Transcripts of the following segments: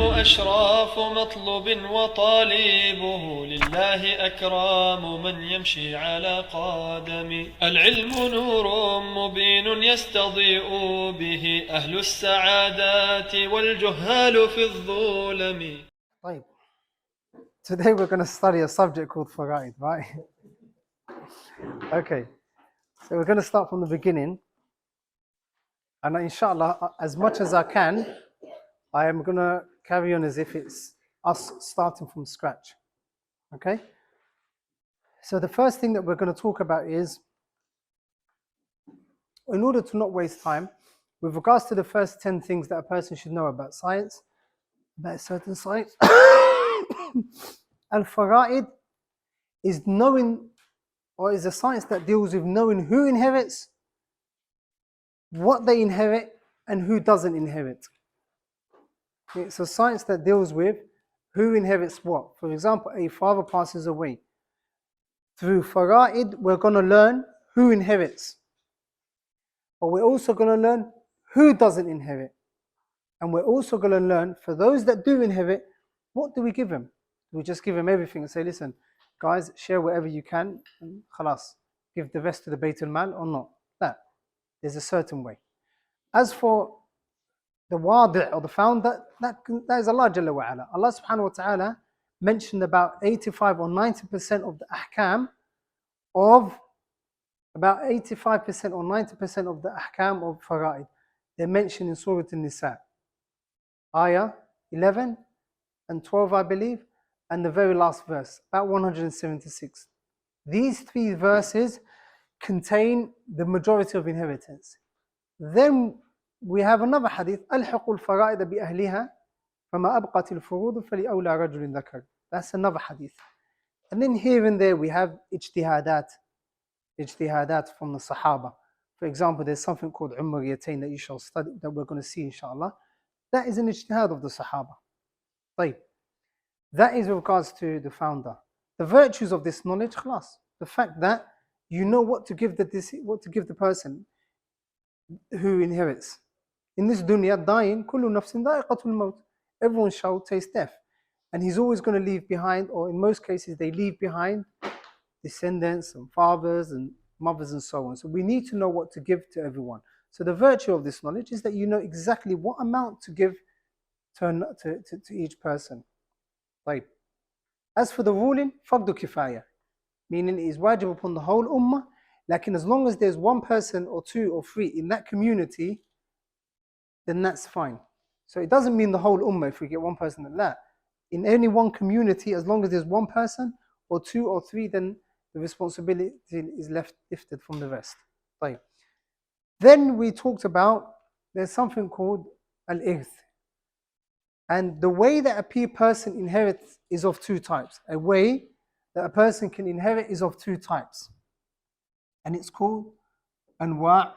أشراف مطلوب وطالبه لله أكرام من يمشي على قدم. العلم نور مبين يستضيء به أهل السعادات والجهال في الظلم. طيب. Today we're going to study a subject called Fara'id, right? Okay. So we're going to start from the beginning. And inshallah, as much as I can, I am going to carry on as if it's us starting from scratch. Okay? So the first thing that we're going to talk about is, in order to not waste time, with regards to the first 10 things that a person should know about science, about a certain science, Al-Fara'id is knowing, or is a science that deals with knowing who inherits, what they inherit, and who doesn't inherit. It's a science that deals with who inherits what. For example, a father passes away. Through Fara'id, we're going to learn who inherits. But we're also going to learn who doesn't inherit. And we're also going to learn, for those that do inherit, what do we give them? Do we just give them everything and say, listen, guys, share whatever you can, and khalas, give the rest to the Bayt al-Mal or not? That. There's a certain way. As for the wadi' or the founder, that is Allah Jalla wa Ala. Allah subhanahu wa ta'ala mentioned about 85 or 90% of the ahkam of, about 85% or 90% of the ahkam of fara'id. They're mentioned in Surah An-Nisa. Ayah 11 and 12, I believe, and the very last verse, about 176. These three verses contain the majority of inheritance. Then we have another hadith, ألحق الفرائض بأهلها فما أبقت الفروض فلأولى رجل ذكر. That's another hadith. And then here and there we have ijtihadat from the Sahaba. For example, there's something called Umariyatain that you shall study, that we're going to see inshallah. That is an ijtihad of the Sahaba. طيب. That is with regards to the founder. The virtues of this knowledge, khalas. The fact that you know what to give the person who inherits. In this dunya, dying, kullu nafsin dha'iqatul maut. Everyone shall taste death. And he's always going to leave behind, or in most cases, they leave behind descendants and fathers and mothers and so on. So we need to know what to give to everyone. So the virtue of this knowledge is that you know exactly what amount to give to each person. Right. As for the ruling, fardu kifaya, meaning it is wajib upon the whole ummah. Like, as long as there's one person or two or three in that community, then that's fine. So it doesn't mean the whole ummah if we get one person like that. In any one community, as long as there's one person or two or three, then the responsibility is lifted from the rest. Right. Then we talked about, there's something called al-irth. And the way that a person inherits is of two types. A way that a person can inherit is of two types. And it's called anwa'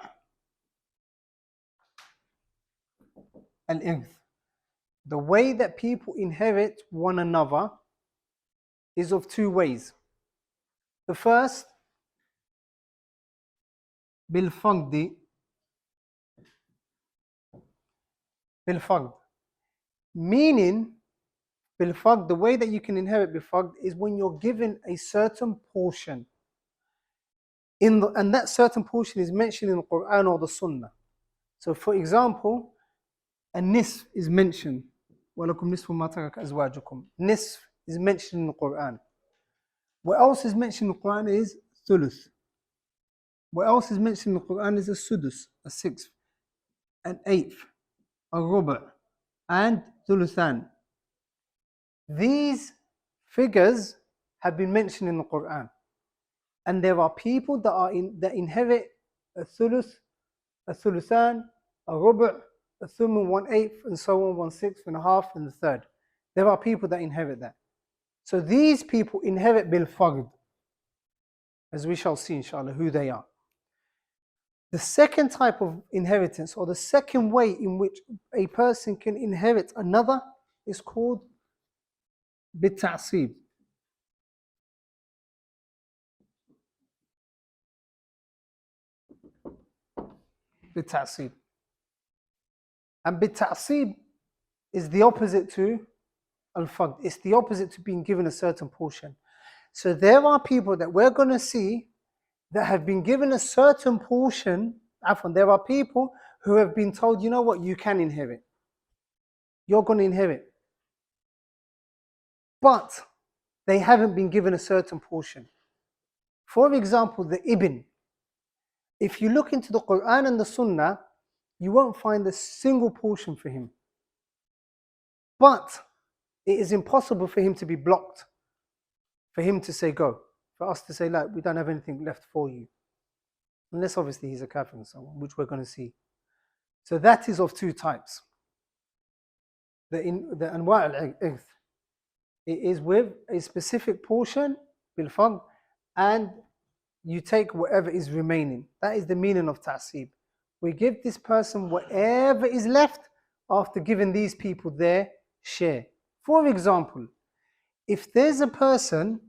al-irth. The way that people inherit one another is of two ways. The first, bil-fard. Bil-fard. Meaning, bil-fard, the way that you can inherit bil-fard is when you're given a certain portion. And that certain portion is mentioned in the Quran or the Sunnah. So for example, a nisf is mentioned. وَلَكُمْ نِصْفُ مَا تَرَكَ أَزْوَاجُكُمْ. Nisf is mentioned in the Quran. What else is mentioned in the Quran is thuluth. What else is mentioned in the Quran is a sudus, a sixth, an eighth, a ruba', and thuluthan. These figures have been mentioned in the Quran. And there are people that inherit a thuluth, a thuluthan, a ruba', a thumun, 1/8, and so on, 1/6, and a half, and the third. There are people that inherit that. So these people inherit bil-fard, as we shall see inshallah who they are. The second type of inheritance, or the second way in which a person can inherit another, is called bit-ta'sib. Bit-ta'sib. And bit-ta'sib is the opposite to al-faqd. It's the opposite to being given a certain portion. So there are people that we're going to see that have been given a certain portion. There are people who have been told, you know what, you can inherit. You're going to inherit. But they haven't been given a certain portion. For example, the Ibn. If you look into the Quran and the Sunnah, you won't find a single portion for him. But it is impossible for him to be blocked, for him to say go, for us to say, like, we don't have anything left for you. Unless obviously he's a kafir and so on, which we're going to see. So that is of two types. The anwa' al-irth. It is with a specific portion, bil-fard, and you take whatever is remaining. That is the meaning of ta'seeb. We give this person whatever is left after giving these people their share. For example, if there's a person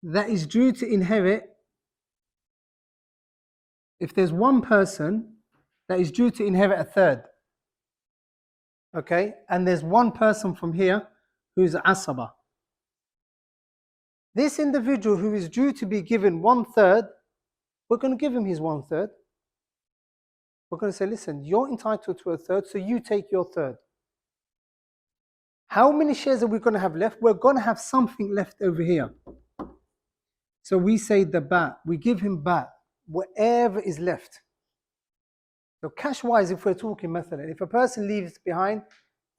that is due to inherit, if there's one person that is due to inherit a third, okay, and there's one person from here who's asaba. This individual who is due to be given 1/3, we're going to give him his 1/3. We're going to say, listen, you're entitled to a third, so you take your third. How many shares are we going to have left? We're going to have something left over here. So we say the ba, we give him ba, whatever is left. So cash-wise, if we're talking, mathalan, if a person leaves behind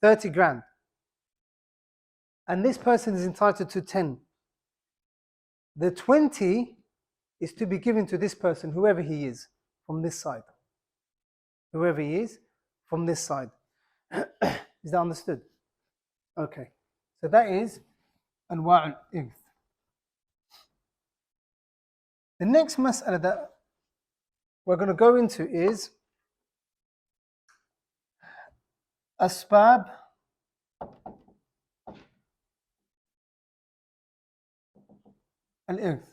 30 grand, and this person is entitled to 10, the 20 is to be given to this person, whoever he is, from this side. Whoever he is, from this side. Is that understood? Okay. So that is anwa' al-irth. The next mas'ala that we're going to go into is asbab al-irth.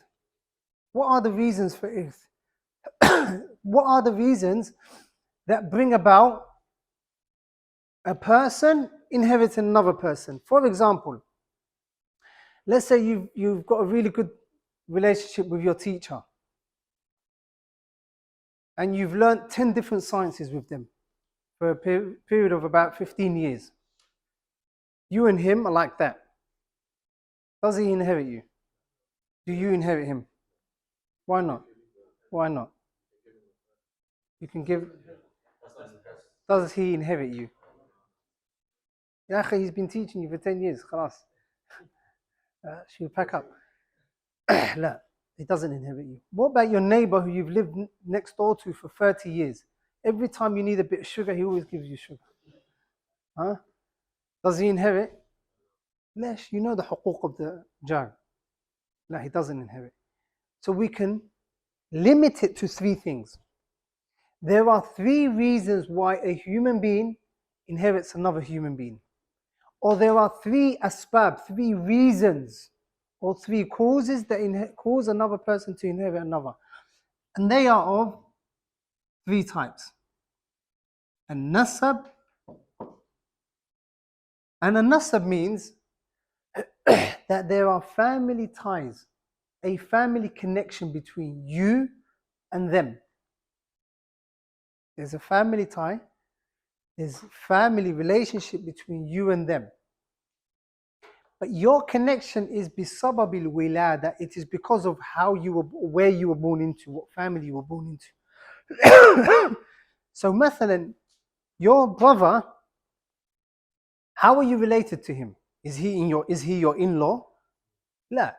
What are the reasons for irth? What are the reasons that bring about a person inheriting another person? For example, let's say you've got a really good relationship with your teacher and you've learnt 10 different sciences with them for a period of about 15 years. You and him are like that. Does he inherit you? Do you inherit him? Why not? Why not? You can give. Does he inherit you? Ya akhi, he's been teaching you for 10 years. Khalas. Should pack up. No, he doesn't inherit you. What about your neighbor who you've lived next door to for 30 years? Every time you need a bit of sugar, he always gives you sugar. Huh? Does he inherit? Lesh, you know the huquq of the jar. No, he doesn't inherit. So we can limit it to 3 things. There are 3 reasons why a human being inherits another human being. Or there are 3 asbab, 3 reasons, or 3 causes that cause another person to inherit another. And they are of 3 types. An-nasab. And an-nasab means that there are family ties, a family connection between you and them. There's a family tie, there's family relationship between you and them. But your connection is bisababil wilada. It is because of where you were born into, what family you were born into. So, mathalan, your brother, how are you related to him? Is he your in-law? La.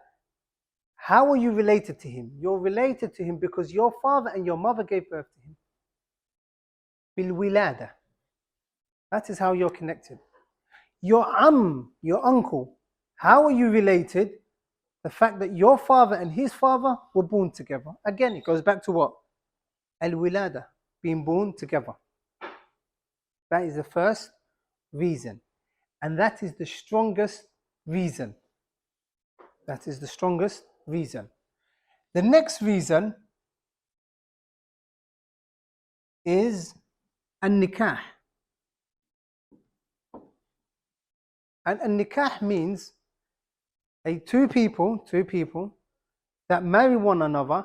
How are you related to him? You're related to him because your father and your mother gave birth to him. Bil wilada. That is how you're connected. Your your uncle, how are you related? The fact that your father and his father were born together. Again, it goes back to what? Al-wilada, being born together. That is the first reason. And that is the strongest reason. That is the strongest reason. The next reason is an-nikah. And nikah means two people that marry one another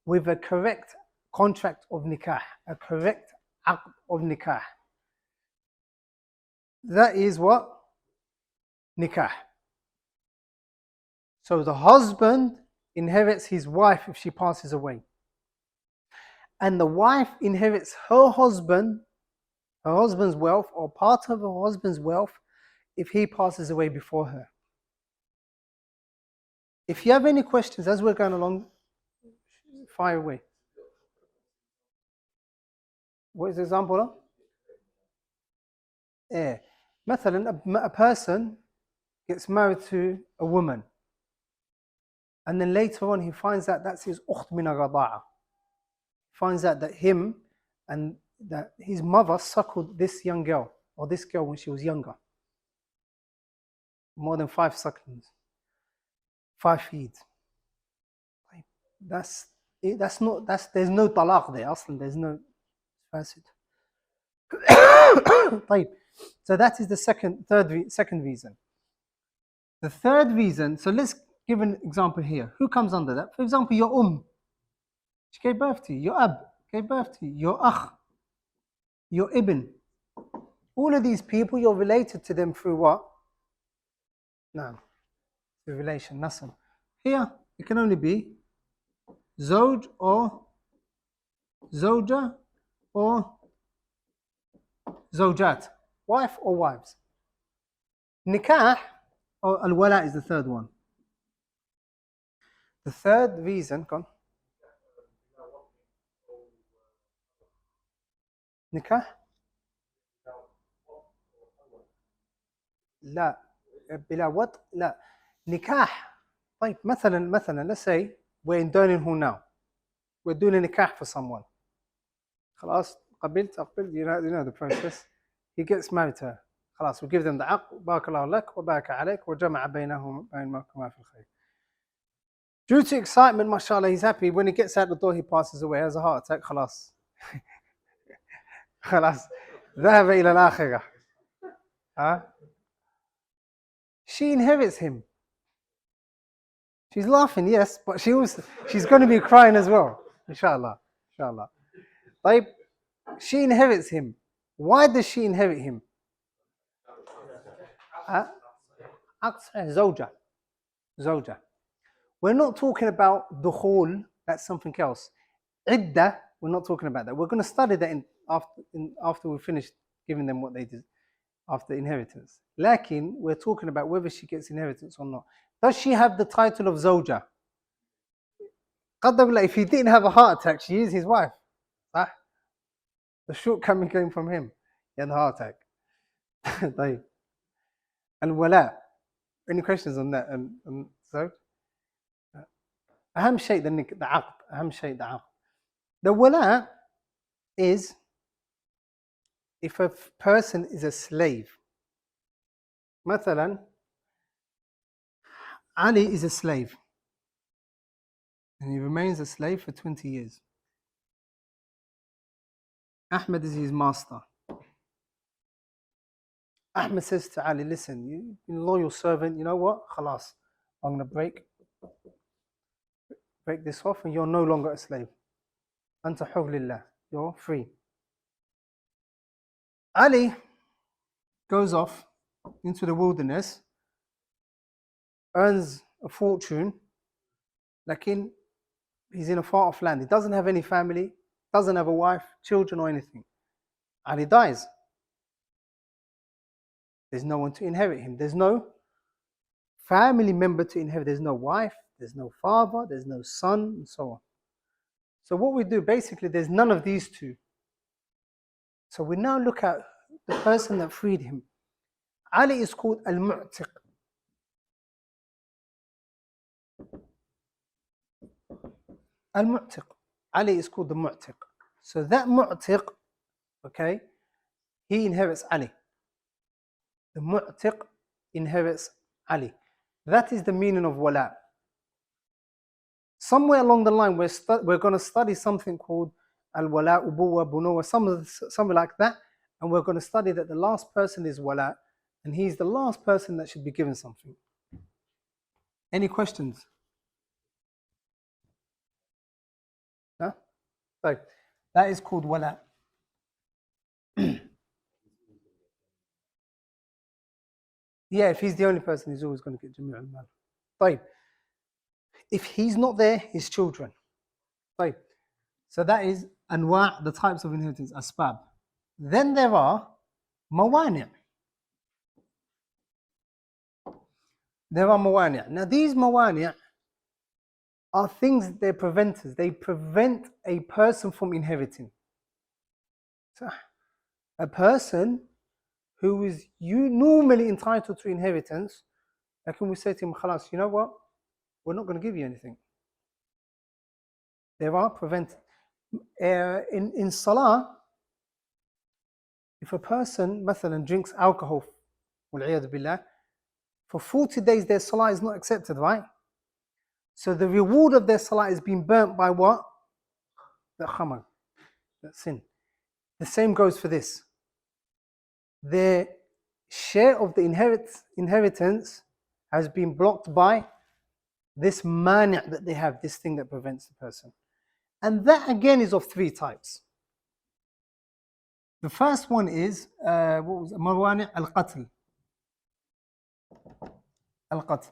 with a correct contract of nikah, a correct aqd of nikah. That is what? Nikah. So the husband inherits his wife if she passes away. And the wife inherits her husband's wealth or part of her husband's wealth if he passes away before her. If you have any questions as we're going along, fire away. What is the example? Yeah. مثلا a person gets married to a woman and then later on he finds out that's his ukht min al-rada'a. Finds out that him and that his mother suckled this young girl or this girl when she was younger. More than 5 sucklings. 5 feeds. There's no talaq there. There's no fasid. So that is the second reason. The third reason, so let's give an example here. Who comes under that? For example, your she gave birth to you. Your ab gave birth to you. Your akh, your ibn. All of these people, you're related to them through what? No. Through relation, nasab. Here, it can only be zawj or zawja or zawjat. Wife or wives. Nikah or al-wala is the third one. The third reason, come. Nikah? لا بلا وط لا نكاح. طيب مثلا let's say we're in dining hall now. We're doing a nikah for someone. خلاص قبلت أقبل, you know the process. He gets married to her. خلاص we give them the عقد. بارك الله لك وبارك عليك وجمع بينهم بينكما في الخير. Due to excitement, mashallah, he's happy. When he gets out the door, he passes away. Has a heart attack. خلاص. خلاص. ذهب إلى الآخرة. She inherits him. She's laughing, yes, but she's going to be crying as well. Inshallah. طيب, she inherits him. Why does she inherit him? Zawja. We're not talking about dukhul, that's something else. Idda, we're not talking about that. We're going to study that after we finish giving them what they did after inheritance. Lakin, we're talking about whether she gets inheritance or not. Does she have the title of zawja? If he didn't have a heart attack, she is his wife. The shortcoming came from him. He had a heart attack. And wala. Any questions on that? So, أهم شيء the عقد. أهم شيء the عقد. The wala is if a person is a slave. مثلا, Ali is a slave. And he remains a slave for 20 years. Ahmed is his master. Ahmed says to Ali, listen, you loyal servant, you know what? Khalas, I'm going to break this off and you're no longer a slave. Anta hur lillah, you're free. Ali goes off into the wilderness, earns a fortune, lakin he's in a far off land. He doesn't have any family, doesn't have a wife, children or anything. Ali dies. There's no one to inherit him. There's no family member to inherit. There's no wife, there's no father, there's no son, and so on. So what we do, basically, there's none of these two. So we now look at the person that freed him. Ali is called al-mu'tiq. Al-mu'tiq. Ali is called the mu'tiq. So that mu'tiq, okay, he inherits Ali. The mu'tiq inherits Ali. That is the meaning of wala. Somewhere along the line, we're going to study something called al-wala, ubuwa, bunuwa, something like that. And we're going to study that the last person is wala And he's the last person that should be given something. Any questions? No? So that is called wala. Yeah, if he's the only person, he's always going to get Jami' al-Mal. طيب. If he's not there, his children. طيب. So that is anwa', the types of inheritance, asbab. Then there are mawani'. There are mawani'. Now these mawani' are things, they're preventers. They prevent a person from inheriting. So a person who is normally entitled to inheritance, like when we say to him, khalas, you know what? We're not going to give you anything. There are preventers. In salah, if a person, مثلا, drinks alcohol, billah, for 40 days their salah is not accepted, right? So the reward of their salah is being burnt by what? The khamar, that sin. The same goes for this. Their share of the inheritance has been blocked by this mani' that they have, this thing that prevents the person. And that again is of three types. The first one is what was mawani' al-qatl. Al-qatl.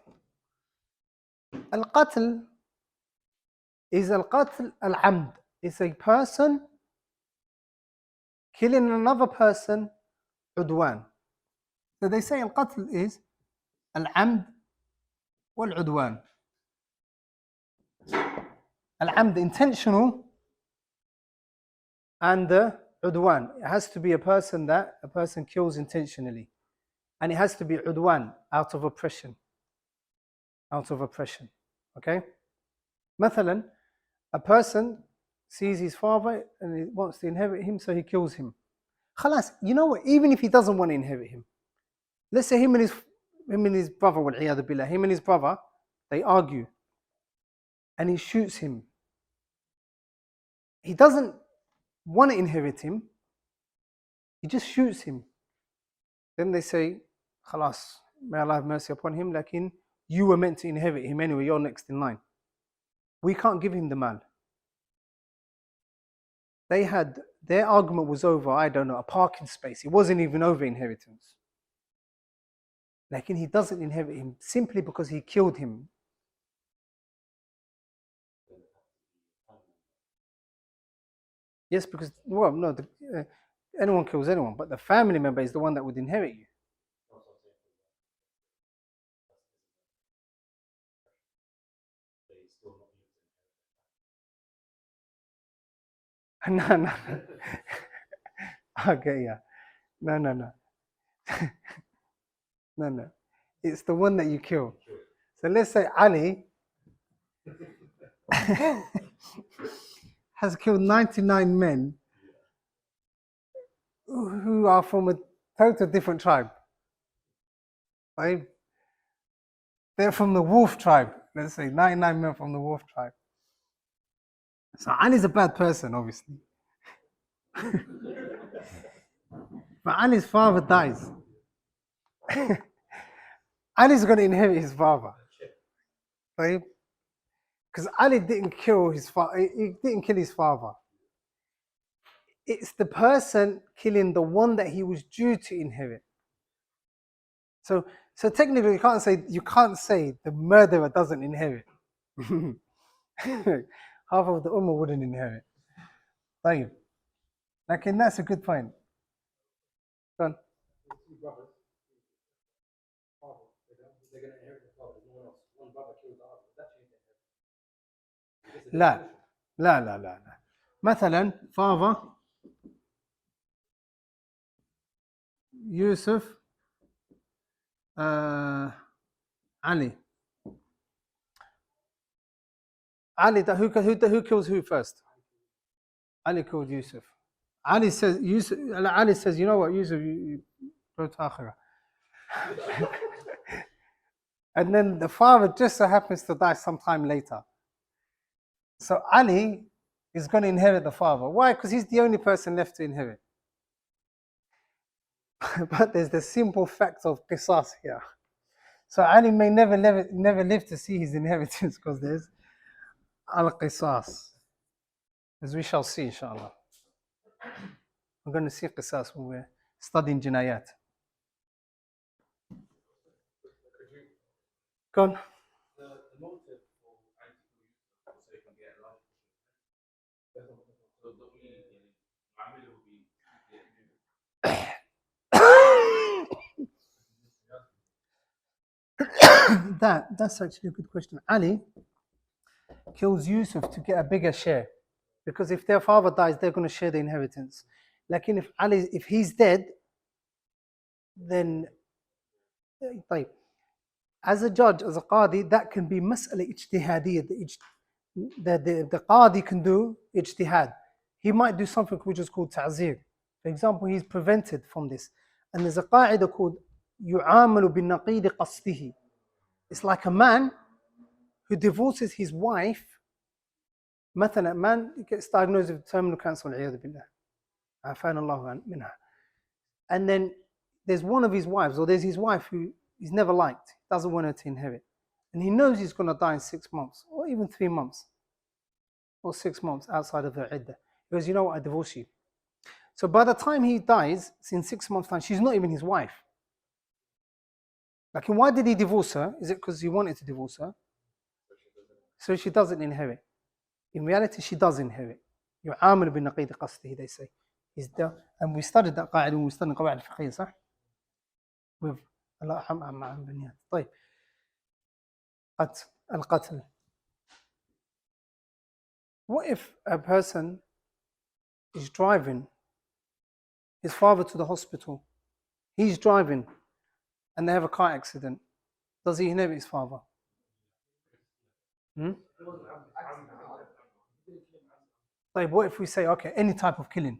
Al-qatl is al-qatl al-amd. It's a person killing another person, udwan. So they say al-qatl is al-amd wal-udwan. Al-amd, intentional, and the udwan. It has to be a person kills intentionally. And it has to be udwan, out of oppression. Out of oppression. Okay? Mathalan, a person sees his father and he wants to inherit him, so he kills him. Khalas, you know what? Even if he doesn't want to inherit him, let's say him and his brother, wal-'iyadhu billah, him and his brother, they argue. And he shoots him. He doesn't want to inherit him. He just shoots him. Then they say, khalas, may Allah have mercy upon him, lakin you were meant to inherit him anyway, you're next in line. We can't give him the mal. Their argument was over, I don't know, a parking space. It wasn't even over inheritance. Lakin he doesn't inherit him simply because he killed him. Yes, because, well, no, anyone kills anyone, but the family member is the one that would inherit you. No. Okay, yeah. No. No. It's the one that you kill. So let's say Ali has killed 99 men who are from a total different tribe. Right? They're from the wolf tribe. Let's say 99 men from the wolf tribe. So Ali's a bad person, obviously. But Ali's father dies. Ali's going to inherit his father. Right? Because Ali didn't kill his father. He didn't kill his father. It's the person killing the one that he was due to inherit. So technically you can't say the murderer doesn't inherit. Half of the ummah wouldn't inherit. Like that's a good point. Go on. They're going to inherit the father. No one else. One brother kills the other. That changes. لا. مثلا father Yusuf Ali. Who kills who first? Ali killed Yusuf. Ali says, you know what, Yusuf, you go to Akhirah. And then the father just so happens to die sometime later. So Ali is going to inherit the father. Why? Because he's the only person left to inherit. But there's the simple fact of qisas here. So Ali may never live to see his inheritance because there's al-qisas. As we shall see, inshallah. We're going to see qisas when we're studying jinayat. Go on. That's actually a good question. Ali kills Yusuf to get a bigger share, because if their father dies, they're going to share the inheritance. Like if he's dead, then as a judge, as a qadi, that can be mas'ala ijtihadiyya. The qadi can do ijtihad. He might do something which is called ta'zir. For example, he's prevented from this. And there's a qaida called yu'amalu bin naqid qasdihi. It's like a man who divorces his wife. مثلا, a man gets diagnosed with terminal cancer, and then there's one of his wives, or there's his wife who he's never liked, doesn't want her to inherit. And he knows he's going to die in 6 months, or even 3 months, or 6 months outside of her iddah. He goes, you know what, I divorce you. So by the time he dies, in 6 months' time, she's not even his wife. Like, why did he divorce her? Is it because he wanted to divorce her? So she doesn't inherit. In reality, she does inherit. يعامل بالنقيض قصده, they say. And we studied that قاعدة when we studied القواعد الفقهية, صح? With الله يرحم مع بنيات. طيب. القتل. What if a person is driving his father to the hospital? He's driving and they have a car accident. Does he inherit his father? Like, what if we say, okay, any type of killing?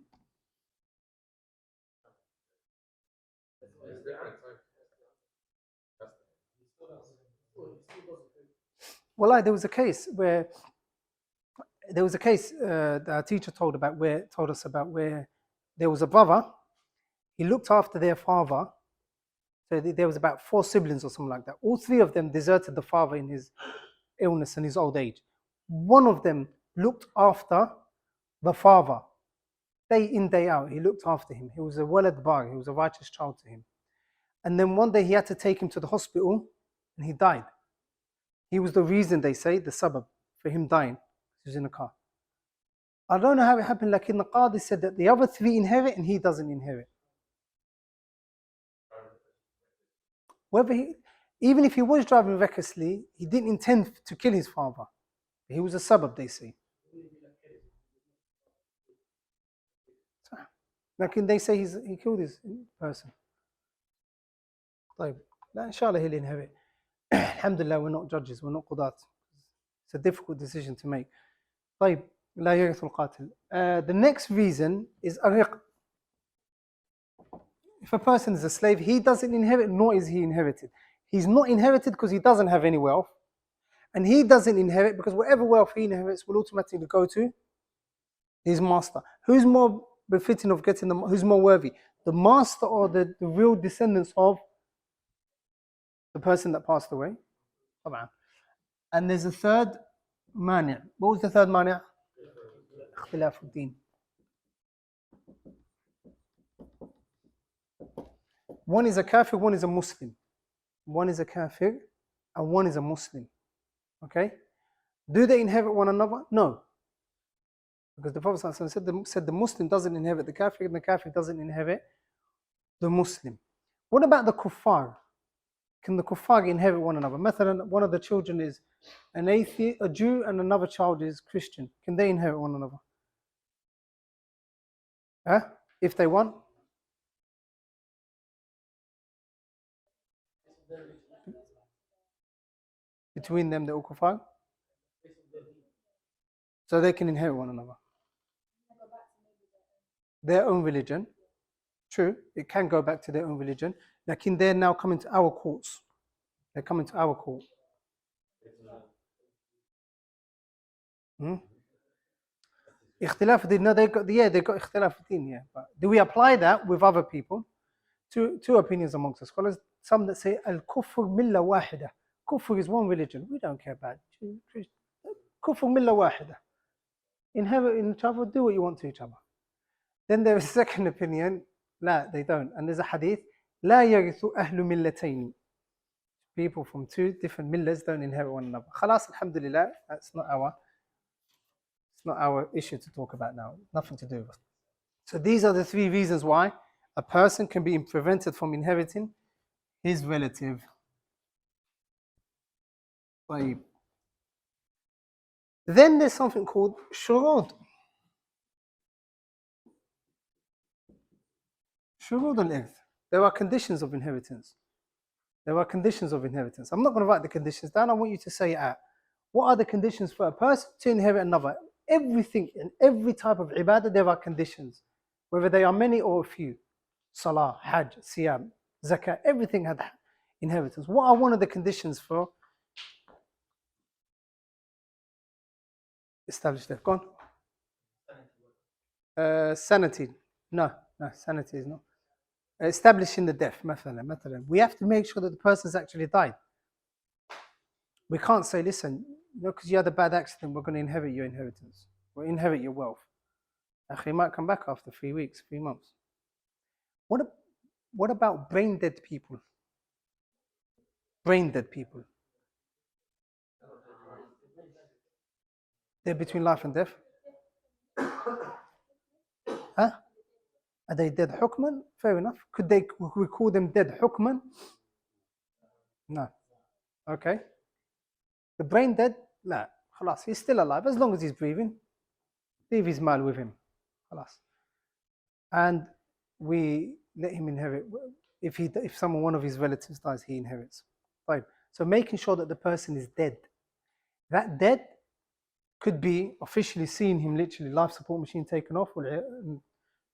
Well, there was a case that our teacher told us about where there was a brother. He looked after their father. So there was about 4 siblings or something like that. All 3 of them deserted the father in his illness and his old age. One of them looked after the father day in, day out. He looked after him. He was a walad bar. He was a righteous child to him. And then one day he had to take him to the hospital and he died. He was the reason, they say, the sabab for him dying. He was in a car. I don't know how it happened. Like in the qadi said that the other 3 inherit and he doesn't inherit. Even if he was driving recklessly, he didn't intend to kill his father. He was a sabab, they say. Like they say he killed his person. Inshallah he'll inherit. Alhamdulillah, we're not judges, we're not qudat. It's a difficult decision to make. طيب, لا يرث القاتل. The next reason is ariq. If a person is a slave, he doesn't inherit, nor is he inherited. He's not inherited because he doesn't have any wealth. And he doesn't inherit because whatever wealth he inherits will automatically go to his master. Who's more befitting of getting who's more worthy? The master or the real descendants of the person that passed away? And there's a third mani'. What was the third mani'? اختلاف الدين. One is a kafir, one is a Muslim. One is a kafir and one is a Muslim. Okay? Do they inherit one another? No. Because the Prophet said the Muslim doesn't inherit the kafir and the kafir doesn't inherit the Muslim. What about the kuffar? Can the kuffar inherit one another? Mathalan, one of the children is an atheist, a Jew, and another child is Christian. Can they inherit one another? If they want? Between them, they're all kuffar? So they can inherit one another. Their own religion. True, it can go back to their own religion. Like they're now coming to our courts. They're coming to our court. Ikhtilaf din, no, they got ikhtilaf din, yeah. But do we apply that with other people? two opinions amongst the scholars. Some that say al-kufr milla wahida. Kufr is one religion. We don't care about it. Kufr milla wahida. Inherit in each other, do what you want to each other. Then there is a second opinion. La, they don't. And there's a hadith. La yarithu ahlu millatayn. People from two different millas don't inherit one another. Khalas, alhamdulillah, it's not our issue to talk about now. Nothing to do with. So these are the three reasons why a person can be prevented from inheriting his relative. Then there's something called shurud. Shurud al-irth. There are conditions of inheritance. I'm not going to write the conditions down. I want you to say it out. What are the conditions for a person to inherit another? Everything in every type of ibadah, there are conditions. Whether they are many or a few. Salah, Hajj, Siyam, Zakah, everything had inheritance. What are one of the conditions for established death? Go on. Sanity. No, sanity is not. Establishing the death, مثلا. We have to make sure that the person's actually died. We can't say, listen, because you had a bad accident, we're going to inherit your inheritance. We'll inherit your wealth. He might come back after 3 weeks, 3 months. What about brain dead people? Brain dead people. They're between life and death. Huh? Are they dead hukman? Fair enough. Could we call them dead hukman? No. Okay. The brain dead? No. Khalas. He's still alive as long as he's breathing. Leave his mal with him. Khalas. And we let him inherit. If one of his relatives dies, he inherits. Right. So making sure that the person is dead. That dead could be officially seeing him literally life support machine taken off or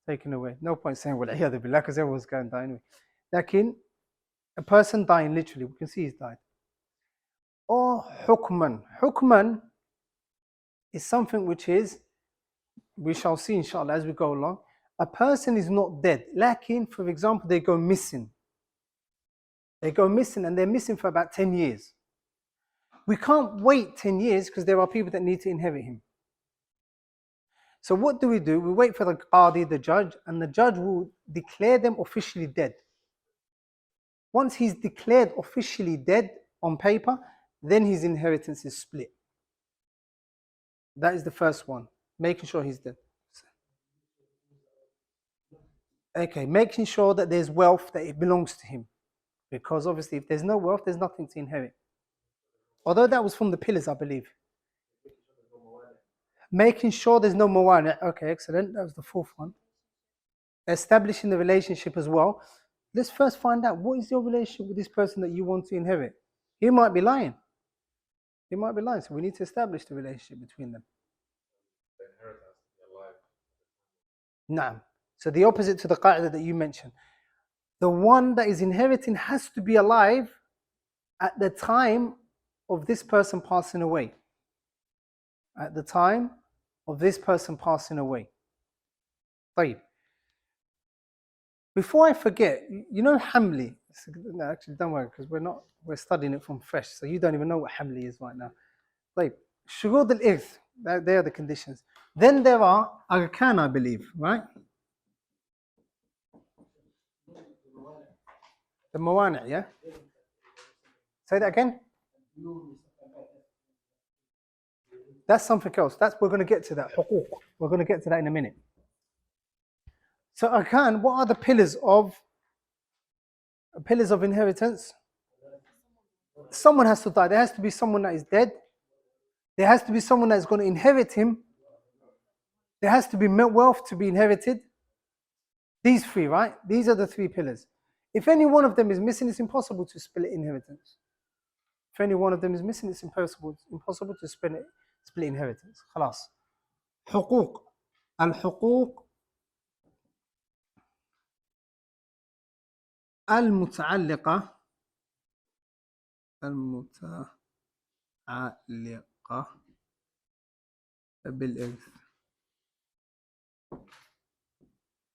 taken away. No point saying wal'iyadu billah because everyone's going to die anyway. Lakin, a person dying literally, we can see he's died. Or hukman. Hukman is something which is, we shall see inshallah as we go along. A person is not dead. Lakin, for example, they go missing. They go missing and they're missing for about 10 years. We can't wait 10 years because there are people that need to inherit him. So what do? We wait for the qadi, the judge, and the judge will declare them officially dead. Once he's declared officially dead on paper, then his inheritance is split. That is the first one, making sure he's dead. Okay, making sure that there's wealth, that it belongs to him. Because obviously if there's no wealth, there's nothing to inherit. Although that was from the pillars, I believe. Making sure there's no mawani'. Okay, excellent. That was the fourth one. Establishing the relationship as well. Let's first find out, what is your relationship with this person that you want to inherit? He might be lying. So we need to establish the relationship between them. Naam. So the opposite to the qa'idah that you mentioned. The one that is inheriting has to be alive at the time of this person passing away. At the time of this person passing away. طيب. Before I forget, you know Hamli? No, actually don't worry, because we're studying it from fresh, so you don't even know what Hamli is right now. Like shurud al-irth, they are the conditions. Then there are arkan, I believe, right? The mawani', yeah? Say that again? That's something else. We're going to get to that. Huquq. We're going to get to that in a minute. So arkan, what are the pillars of inheritance? Someone has to die. There has to be someone that is dead. There has to be someone that is going to inherit him. There has to be wealth to be inherited. These three, right? These are the three pillars. If any one of them is missing, it's impossible to split inheritance. If any one of them is missing, it's impossible to split inheritance. خلاص. حقوق. الحقوق المتعلقة بالإرث.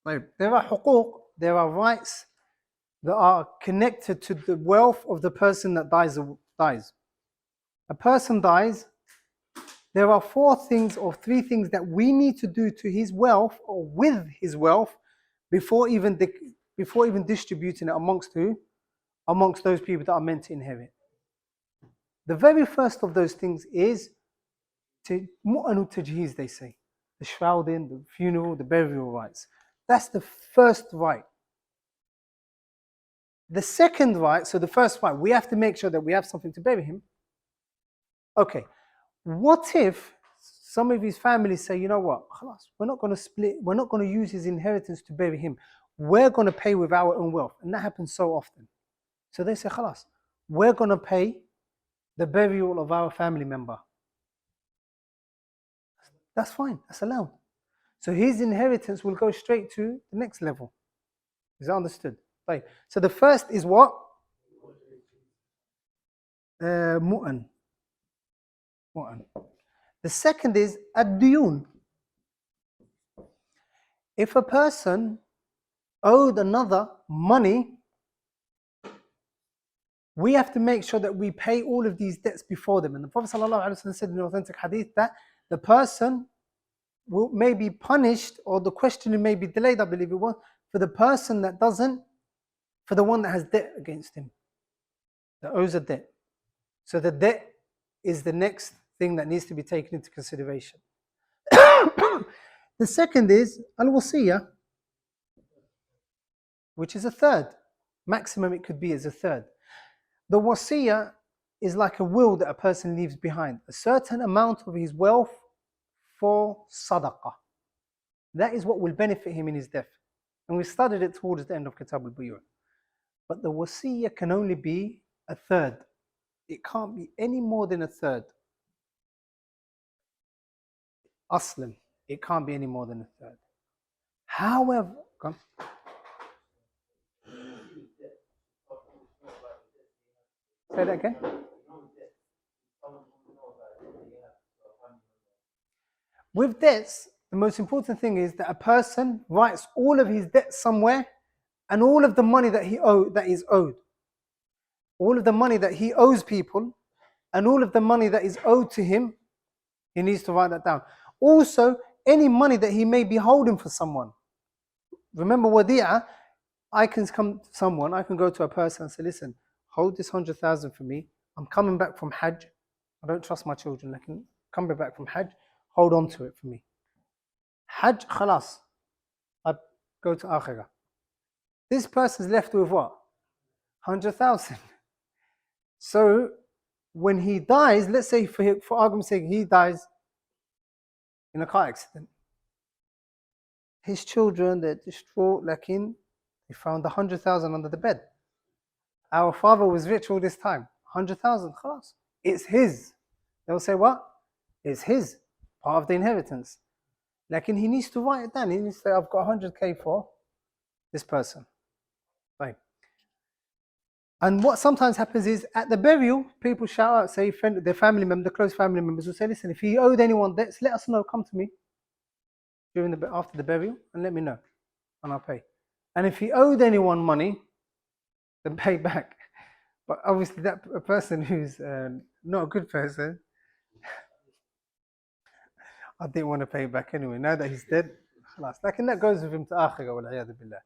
طيب, there are حقوق, there are rights that are connected to the wealth of the person that dies. A person dies, there are 4 things or 3 things that we need to do to his wealth or with his wealth before even distributing it amongst who? Amongst those people that are meant to inherit. The very first of those things is mu'anu tajheez, they say. The shrouding, the funeral, the burial rites. That's the first right. The second right, so the first right, we have to make sure that we have something to bury him. Okay, what if some of his family say, you know what, we're not going to split, we're not going to use his inheritance to bury him. We're going to pay with our own wealth. And that happens so often. So they say, we're going to pay the burial of our family member. That's fine, that's allowed. So his inheritance will go straight to the next level. Is that understood? Right. So the first is what? Mu'an. The second is ad-diyun. If a person owed another money, we have to make sure that we pay all of these debts before them. And the Prophet ﷺ said in an authentic hadith that the person may be punished, or the questioning may be delayed, I believe it was, for the person that doesn't, for the one that has debt against him, that owes a debt. So the debt is the next thing that needs to be taken into consideration. The second is al-wasiyah, which is a third. Maximum it could be is a third. The wasiyah is like a will that a person leaves behind, a certain amount of his wealth for sadaqah. That is what will benefit him in his death. And we studied it towards the end of Kitab al-Buyur. But the wasiyah can only be a third. It can't be any more than a third. Aslan, it can't be any more than a third. However, say that again. With debts, the most important thing is that a person writes all of his debts somewhere, and all of the money that is owed, all of the money that he owes people, and all of the money that is owed to him, he needs to write that down. Also, any money that he may be holding for someone. Remember wadi'ah, I can come to someone, I can go to a person and say, listen, hold this 100,000 for me. I'm coming back from Hajj. I don't trust my children. I can come back from Hajj. Hold on to it for me. Hajj, khalas. I go to Akhirah. This person's left with what? 100,000. So when he dies, let's say for argument's sake, he dies in a car accident. His children, they're distraught, they found 100,000 under the bed. Our father was rich all this time. 100,000, khalas. It's his. They'll say what? It's his. Part of the inheritance. He needs to write it down. He needs to say, I've got 100k for this person. Right. And what sometimes happens is, at the burial, people shout out, say, their family member, the close family members will say, listen, if he owed anyone debts, let us know, come to me after the burial and let me know, and I'll pay. And if he owed anyone money, then pay back. But obviously that a person who's not a good person, I didn't want to pay back anyway. Now that he's dead, that goes with him to akhirah, wal-'iyadhu billah.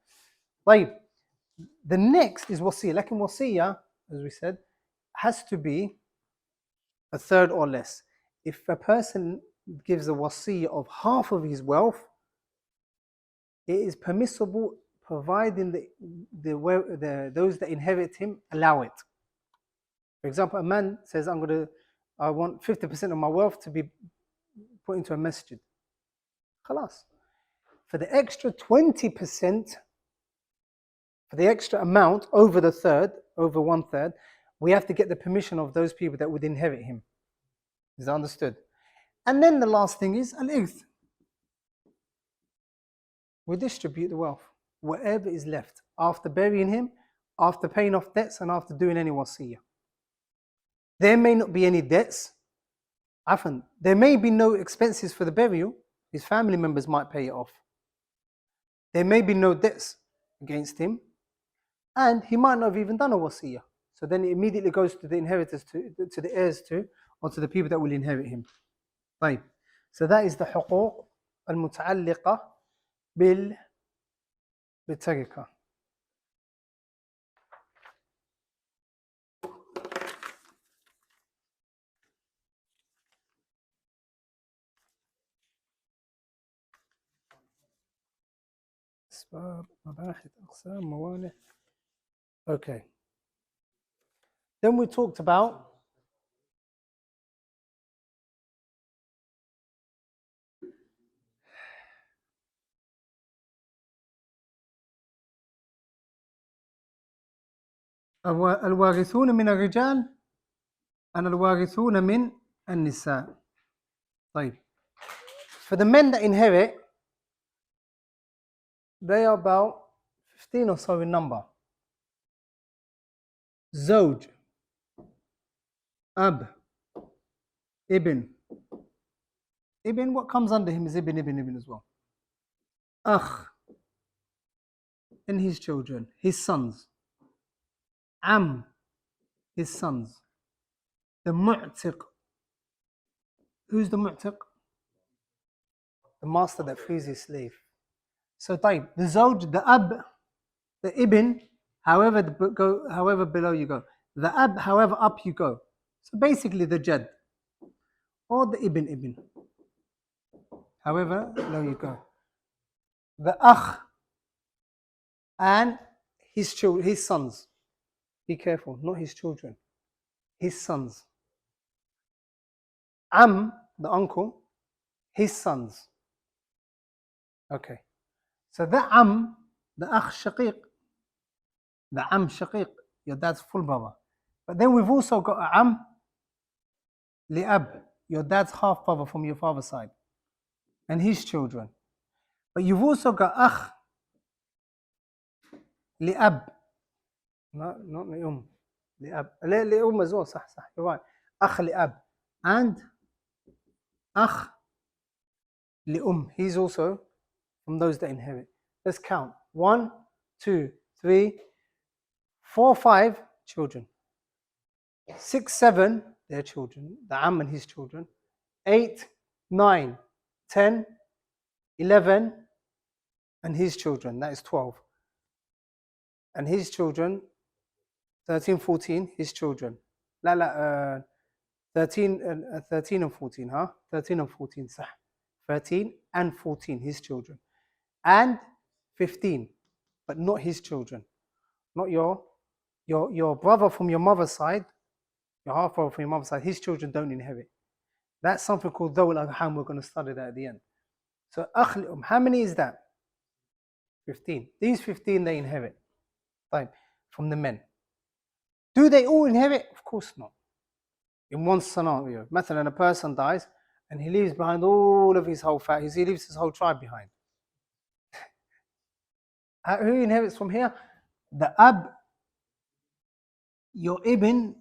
Right. The next is wasiyah. Wasiyah, as we said, has to be a third or less. If a person gives a wasiyah of half of his wealth, it is permissible, providing those that inherit him allow it. For example, a man says, I want 50% of my wealth to be put into a masjid. Khalas. For the extra 20%, for the extra amount over the third, over 1/3, we have to get the permission of those people that would inherit him. Is that understood? And then the last thing is al-irth. We distribute the wealth, whatever is left, after burying him, after paying off debts, and after doing any wasiyah. There may not be any debts. Often, there may be no expenses for the burial. His family members might pay it off. There may be no debts against him. and he might not have even done a wasiyah. So then it immediately goes to the inheritors, to the heirs too, or to the people that will inherit him. طيب. So that is the حقوق المتعلقة بالتركة. أسباب، مباحث، أقسام، موانع. Okay. Then we talked about الوارثون من الرجال and الوارثون من النساء. طيب. For the men that inherit, they are about 15 or so in number. زوج, أب, ibn. Ibn, what comes under him is ibn as well. Akh, and his children, his sons. Am, his sons. The mu'tiq. Who's the mu'tiq? The master that frees his slave. So طيب, the zawj, the ab, the ibn, however below you go. The ab, however up you go. So basically the jad. Or the ibn. However low you go. The akh and his children, his sons. Be careful, not his children. His sons. Am, the uncle, his sons. Okay. So the am, the akh shaqiq, the am shaqiq, your dad's full brother. But then we've also got a am li'ab, your dad's half brother from your father's side, and his children. But you've also got akh li'ab, not li'um, li'ab, li'um as well, صح, you're right. Akh li'ab and akh li'um, he's also from those that inherit. Let's count. 1, 2, 3, 4, 5 children. 6, 7, their children, the am and his children. 8, 9, 10, 11, and his children, that is 12. And his children, 13, 14, his children. 13 and 14, huh? 13 and 14, صح. 13 and 14, his children. And 15, but not his children. Not your brother from your mother's side, your half brother from your mother's side, his children don't inherit. That's something called Dhawul Arham. We're going to study that at the end. So, how many is that? 15. These 15 they inherit. Fine. From the men. Do they all inherit? Of course not. In one scenario, مثلا, a person dies and he leaves behind all of his whole family. He leaves his whole tribe behind. Who inherits from here? The ab, your ibn,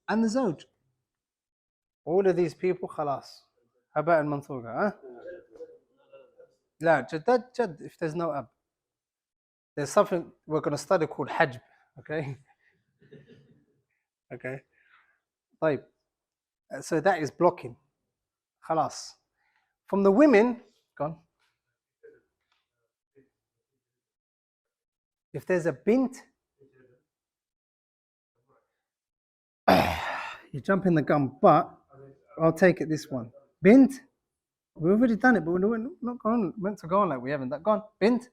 and the zawj. All of these people, خلاص. Haba al-Manthura, huh? لا, jad, if there's no ab. There's something we're going to study called hajb, okay? Okay. طيب. So that is blocking. خلاص. From the women, gone. If there's a bint, you jump in the gun, but I'll take it this one. Bint, we've already done it, but we're not meant to go on like we haven't. Gone. Bint.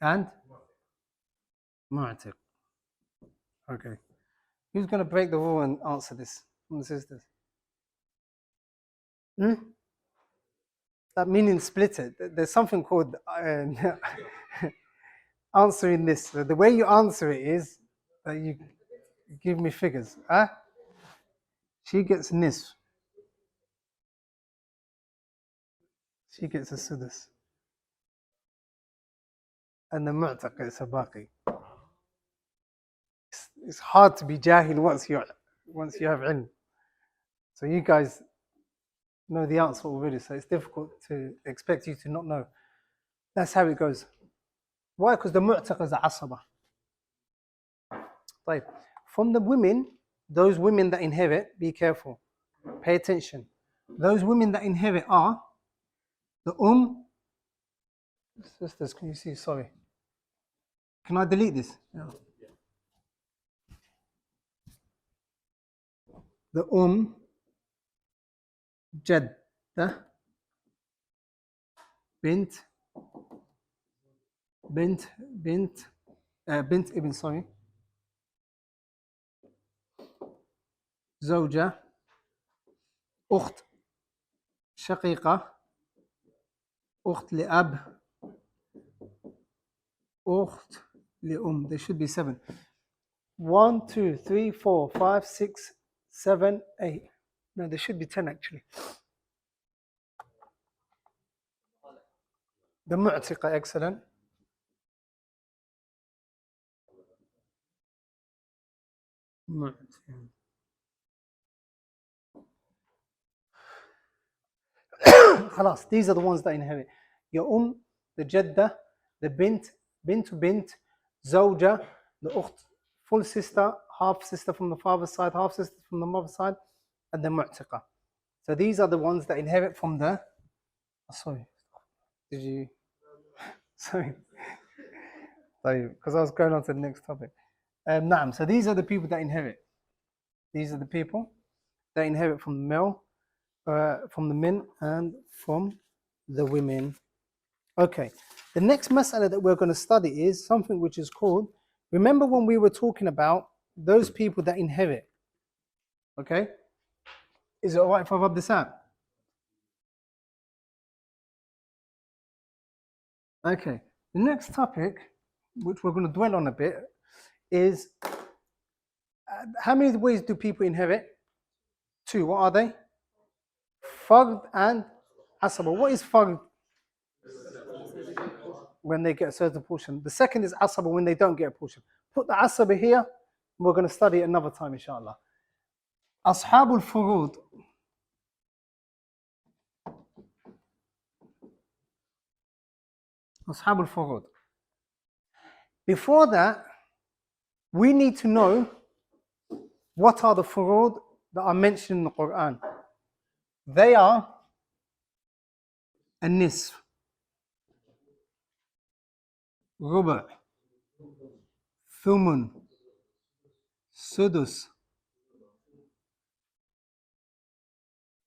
And Mu'tiq. Okay. Who's going to break the rule and answer this from the sisters? That meaning split it. There's something called answering this. The way you answer it is that you give me figures. Huh? She gets nisf. She gets a sudus. And the mu'taq gets a baqi. It's hard to be jahil once you have ilm. So you guys know the answer already, so it's difficult to expect you to not know. That's how it goes. Why? Because the mu'taq is a asaba. طيب. From the women, those women that inherit, be careful, pay attention. Those women that inherit are the sisters, can you see? Sorry. Can I delete this? Yeah. The جدة بنت ابن sorry زوجة أخت شقيقة أخت لأب أخت لأم. There should be 7. 1, 2, 3, 4, 5, 6, 7, 8. No, there should be 10 actually. The mu'tiqa, excellent. خلاص, these are the ones that inherit. Your the jadda, the bint zawja, the ukht, full sister, half sister from the father's side, half sister from the mother's side, and the mu'tiqa. So these are the ones that inherit from the. Sorry, did you? Sorry, because I was going on to the next topic. Naam. So these are the people that inherit. These are the people that inherit from the male, from the men, and from the women. Okay, the next mas'ala that we're going to study is something which is called, remember when we were talking about those people that inherit? Okay, is it all right if I rub this out? Okay, the next topic, which we're going to dwell on a bit, is how many ways do people inherit? 2. What are they? Fard and asaba. What is fard? When they get a certain portion. The second is asaba, when they don't get a portion. Put the asaba here. We're going to study it another time, inshallah. Ashabul furud. Ashabul furud. Before that, we need to know what are the furud that are mentioned in the Quran. They are النصف, ربع, ثمن, سدس,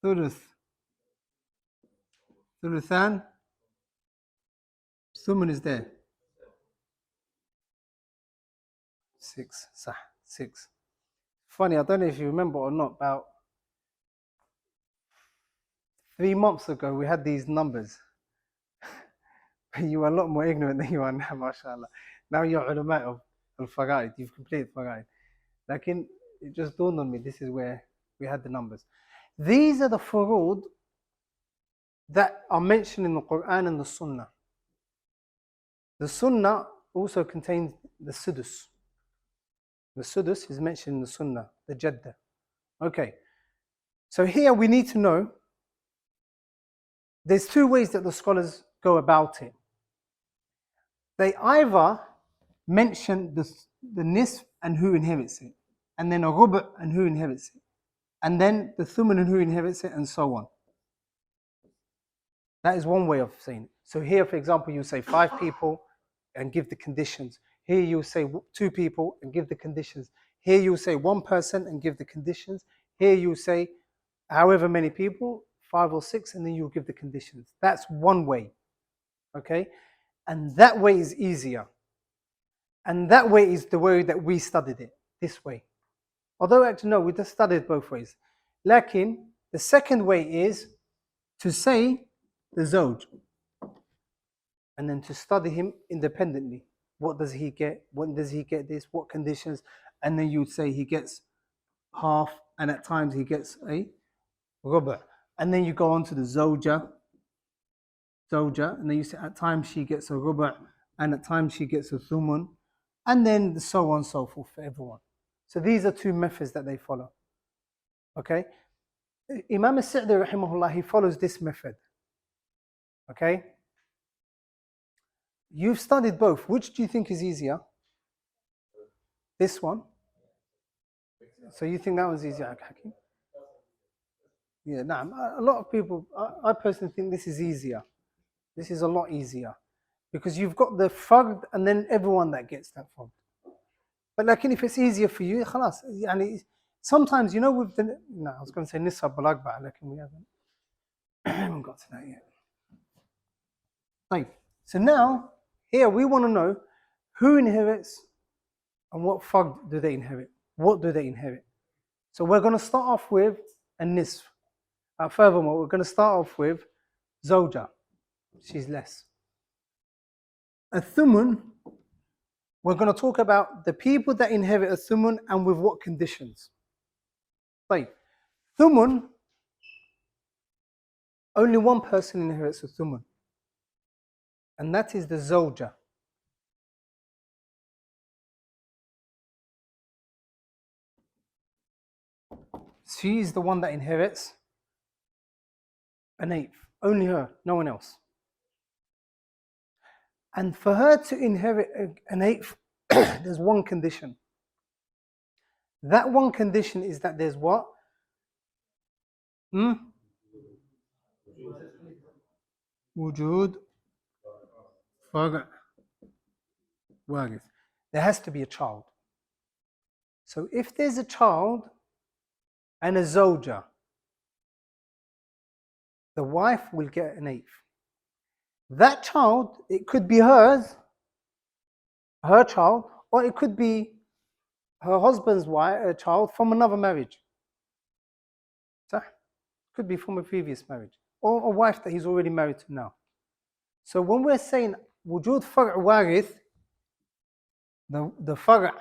ثلث, ثلثان. ثمن is there. 6, صح, 6. Funny, I don't know if you remember or not, about 3 months ago we had these numbers. You were a lot more ignorant than you are now, mashallah. Now you're ulama of al-fara'id, you've completed fara'id. Lakin, it just dawned on me, this is where we had the numbers. These are the furud that are mentioned in the Quran and the Sunnah. The Sunnah also contains the sudus. The sudus is mentioned in the Sunnah, the jadda. Okay, so here we need to know, there's 2 ways that the scholars go about it. They either mention the nisf and who inherits it, and then a rubu' and who inherits it, and then the thuman and who inherits it, and so on. That is one way of saying it. So here, for example, you say 5 people and give the conditions. Here you say 2 people and give the conditions. Here you say 1 person and give the conditions. Here you say however many people, 5 or 6, and then you give the conditions. That's one way, okay? And that way is easier. And that way is the way that we studied it, this way. Although actually no, we just studied both ways. Lakin, the second way is to say the zawj, and then to study him independently. What does he get? When does he get this? What conditions? And then you would say he gets half, and at times he gets a ruba'. And then you go on to the zawja, and then you say at times she gets a ruba', and at times she gets a thumun, and then so on and so forth for everyone. So these are 2 methods that they follow. Okay? Imam al-Sa'di rahimahullah, he follows this method. Okay? You've studied both. Which do you think is easier? This one? So you think that one's easier, Hakim? Yeah, nah, a lot of people, I personally think this is easier. This is a lot easier. Because you've got the fard and then everyone that gets that fard. But like, if it's easier for you, khalas. Yani, sometimes, you know, with the, no, I was going to say nisab balagba, like we haven't got to that yet. Right. So now, here we want to know who inherits and what fard do they inherit? What do they inherit? So we're going to start off with a nisf. Furthermore, we're going to start off with zawja. She's less. A thumun, we're going to talk about the people that inherit a thumun and with what conditions. Right. Thumun, only one person inherits a thumun, and that is the zawja. She is the one that inherits an eighth. Only her, no one else. And for her to inherit an eighth, there's one condition. That one condition is that there's what? Wujud farq warith. There has to be a child. So if there's a child and a zawja, the wife will get an eighth. That child, it could be hers, her child, or it could be her husband's wife, child from another marriage. So, could be from a previous marriage, or a wife that he's already married to now. So when we're saying wujud farq warith, the farq,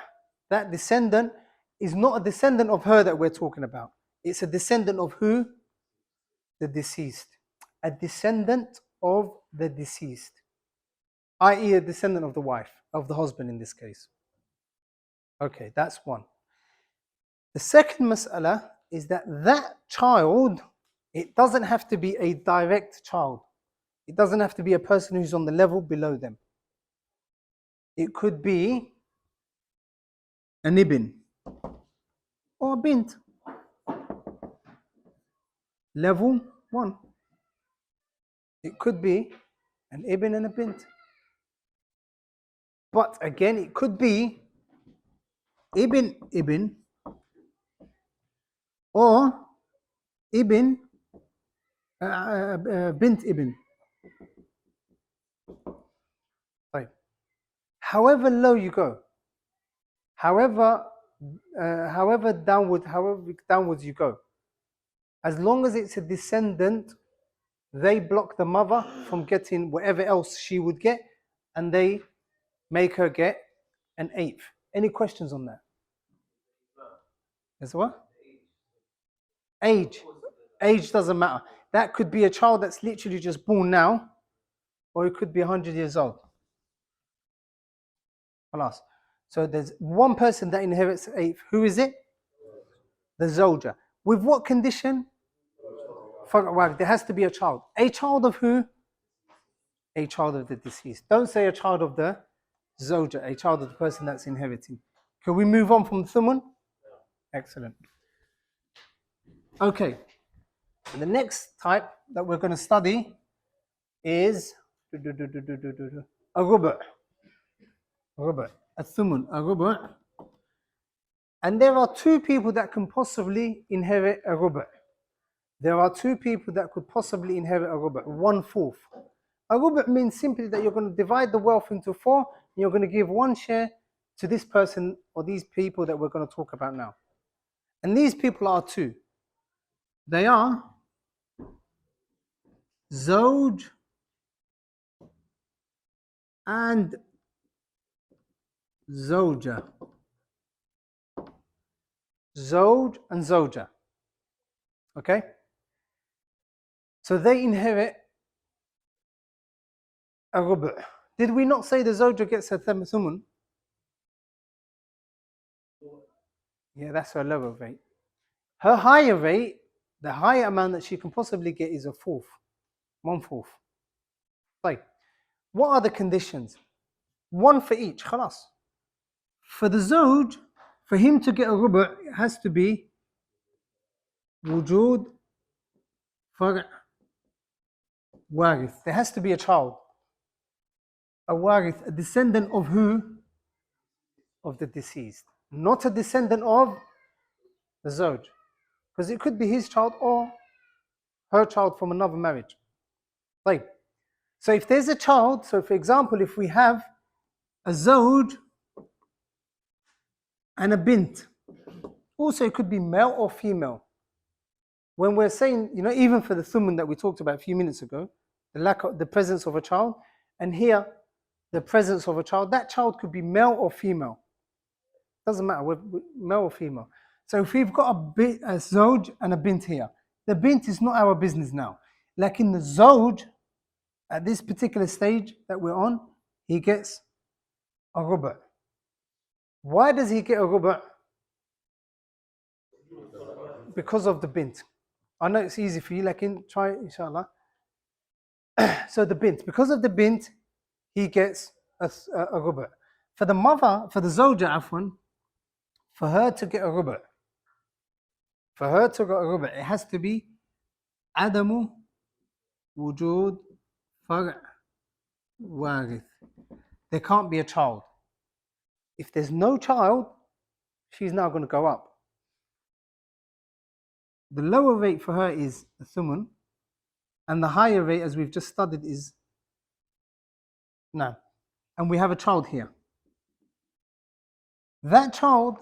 that descendant is not a descendant of her that we're talking about. It's a descendant of who? The deceased. A descendant of the deceased, i.e. a descendant of the wife, of the husband in this case. Okay, that's one. The second mas'ala is that child, it doesn't have to be a direct child. It doesn't have to be a person who's on the level below them. It could be an ibn or a bint. Level 1. It could be an ibn and a bint. But again, it could be ibn or ibn bint ibn. Right. However low you go, however downwards you go, as long as it's a descendant, they block the mother from getting whatever else she would get, and they make her get an eighth. Any questions on that? Yes, what? Age. Age doesn't matter. That could be a child that's literally just born now, or it could be 100 years old. Alas. So there's one person that inherits an eighth. Who is it? The zawja. With what condition? There has to be a child. A child of who? A child of the deceased. Don't say a child of the zawja, a child of the person that's inheriting. Can we move on from thumun? Excellent. Okay. And the next type that we're going to study is a rubu'. A thumun, a rubu'. And there are two people that can possibly inherit a rubu'. There are two people that could possibly inherit a rubu', 1/4. A rubu' means simply that you're going to divide the wealth into 4, and you're going to give one share to this person or these people that we're going to talk about now. And these people are two. They are Zawj and Zawja. Zawj and Zawja. Okay? So they inherit a rubu'. Did we not say the Zawja gets a thumun? Yeah, that's her lower rate. Her higher rate, the higher amount that she can possibly get is a 1/4. Right. What are the conditions? one for each, خلاص. For the zawj, for him to get a rubu', it has to be wujud far' warith. There has to be a child, a warith, a descendant of who? Of the deceased, not a descendant of the zawj, because it could be his child or her child from another marriage. Like, so if there's a child, so for example, if we have a zawj and a bint, also it could be male or female. When we're saying, you know, even for the thumun that we talked about a few minutes ago, the presence of a child, and here the presence of a child, that child could be male or female. Doesn't matter, male or female. So if we've got a zawj and a bint here, the bint is not our business now. Like in the zawj, at this particular stage that we're on, he gets a rubu'. Why does he get a rubu'? Because of the bint. I know it's easy for you, like try it, inshallah. So the bint, because of the bint, he gets a rubu'. For the mother, for the zawja, afwan, for her to get a rubu', it has to be adamu wujud far' warith. There can't be a child. If there's no child, she's now going to go up. The lower rate for her is the thumun, and the higher rate, as we've just studied, is now. And we have a child here. That child,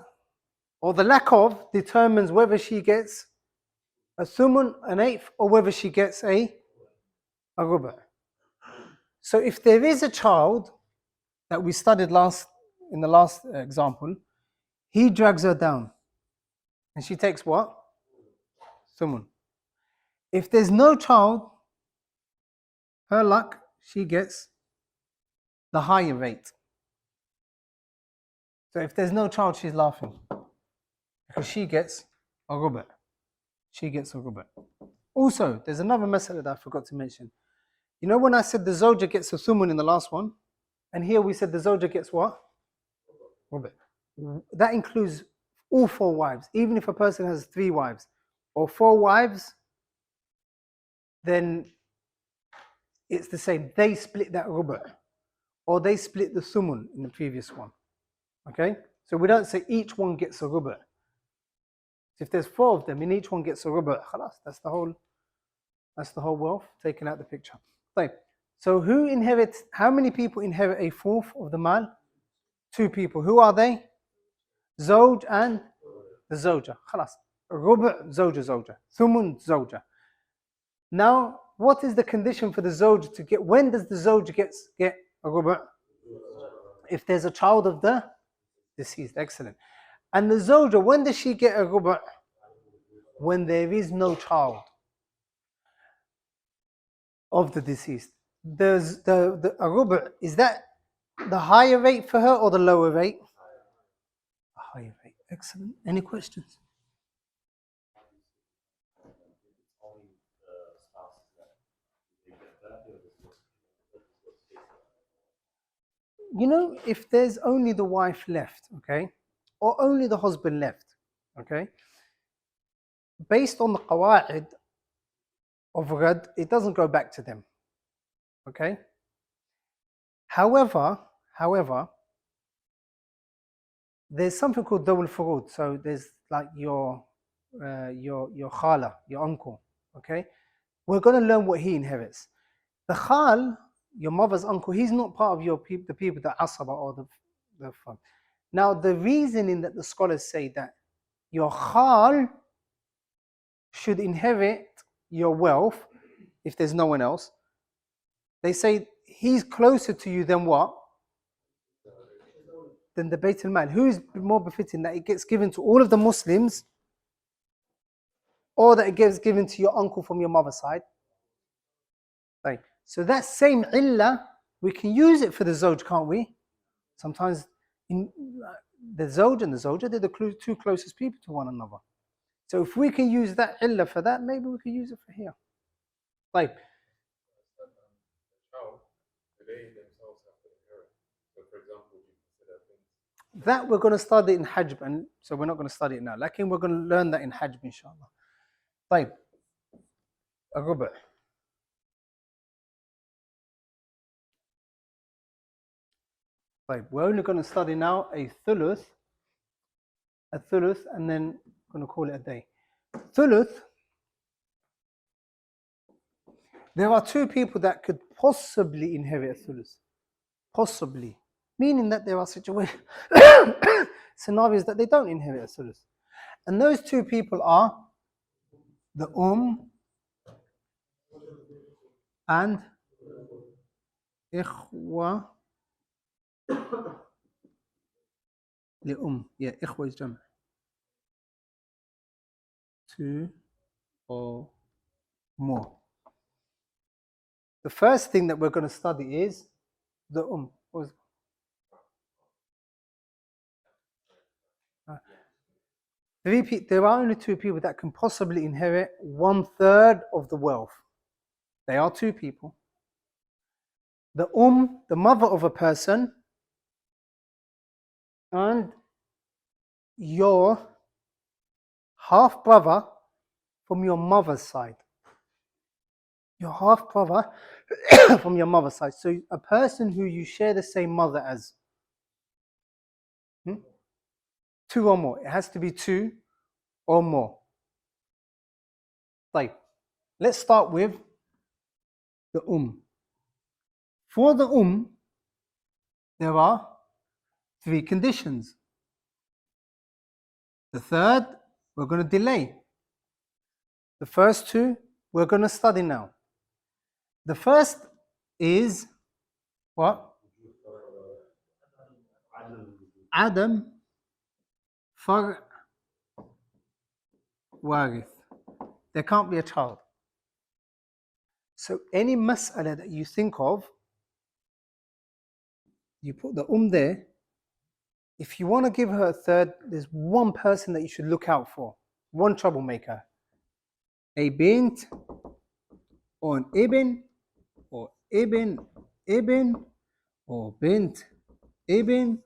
or the lack of, determines whether she gets a thumun, an eighth, or whether she gets a rubu'. So if there is a child that we studied in the last example, he drags her down, and she takes what? Thumun. If there's no child, her luck, she gets the higher rate. So if there's no child, she's laughing, because she gets a rubu'. She gets a rubu'. Also, there's another mas'ala that I forgot to mention. You know when I said the zawja gets a thumun in the last one, and here we said the zawja gets what? Rubu'. That includes all 4 wives. Even if a person has 3 wives or 4 wives, then it's the same. They split that rubu', or they split the thumun in the previous one. Okay? So we don't say each one gets a rubu'. If there's 4 of them, and each one gets a rubu', khalas, that's the whole wealth taken out the picture. Right. So who inherits? How many people inherit a fourth of the mal? 2 people. Who are they? Zawj and the zawja. Khalas. Rubu' zawja. Thumun zawja. Now, what is the condition for the zawj to get? When does the zawj get a rubu'? If there's a child of the deceased. Excellent. And the zawja, when does she get a rubu'? When there is no child of the deceased. The rubu', is that the higher rate for her or the lower rate? Higher rate. Excellent. Any questions? You know, if there's only the wife left, okay, or only the husband left, okay, based on the qawa'id of rad, it doesn't go back to them, okay. However, there's something called dawl furud. So there's like your khala, your uncle, okay. We're going to learn what he inherits. The khal, your mother's uncle, he's not part of the people that asaba or the fam. Now the reasoning that the scholars say that your khal should inherit your wealth if there's no one else, they say he's closer to you than what? Than the Bayt al-Mal. Who is more befitting, that it gets given to all of the Muslims, or that it gets given to your uncle from your mother's side? Right. So that same illah, we can use it for the zawj, can't we? Sometimes in the zawj and the zawja, they're the 2 closest people to one another. So if we can use that illah for that, maybe we can use it for here. Like, They themselves have to inherit. So, for that we're going to study in Hajj, and so we're not going to study it now. Lakin we're going to learn that in Hajj, inshallah. طيب. الربع. طيب. We're only going to study now a thuluth, and then we're going to call it a day. Thuluth. There are two people that could possibly inherit a thuluth. Possibly. Meaning that there are situations, scenarios that they don't inherit a thuluth. And those two people are the and إخوة لأم. Yeah, إخوة is جمع. Two or more. The first thing that we're going to study is the There are only two people that can possibly inherit 1/3 of the wealth. They are two people. The the mother of a person, and your half brother from your mother's side. Your half brother from your mother's side. So a person who you share the same mother as. Two or more. It has to be two or more. Right. Let's start with the For the there are 3 conditions. The third, we're going to delay. The first 2, we're going to study now. The first is what? Adam Far Warith. There can't be a child. So any mas'ala that you think of, you put the there. If you want to give her a third, there's one person that you should look out for. One troublemaker. A bint, or an ibn, or ibn, or bint, ibn.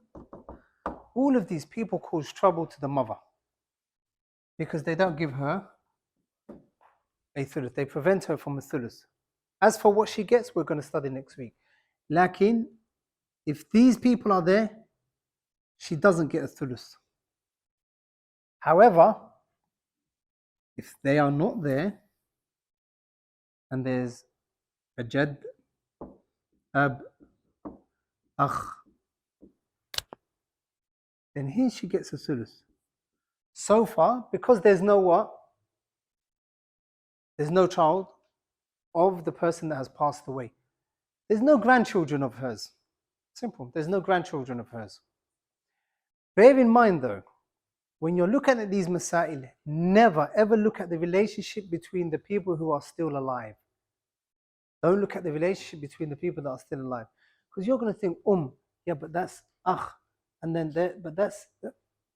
All of these people cause trouble to the mother because they don't give her a thuluth. They prevent her from a thuluth. As for what she gets, we're going to study next week. Lakin, if these people are there, she doesn't get a thuluth. However, if they are not there, and there's a jad, ab, akh, then here she gets a thuluth. So far, because there's no what? There's no child of the person that has passed away. There's no grandchildren of hers. Simple. There's no grandchildren of hers. Bear in mind though, when you're looking at these masail, never ever look at the relationship between the people who are still alive. Don't look at the relationship between the people that are still alive. Because you're going to think, yeah, but that's akh, and then but that's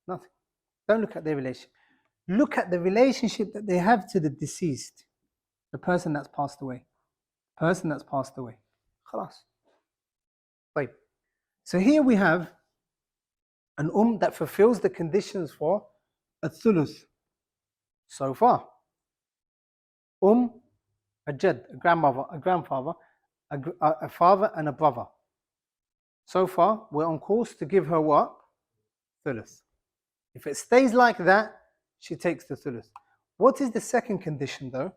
nothing. Don't look at their relationship. Look at the relationship that they have to the deceased, the person that's passed away. Khalas. Right. So here we have an that fulfills the conditions for a thuluth. So far, a jad, a grandmother, a grandfather, a father, and a brother. So far, we're on course to give her what? Thuluth. If it stays like that, she takes the thuluth. What is the second condition though?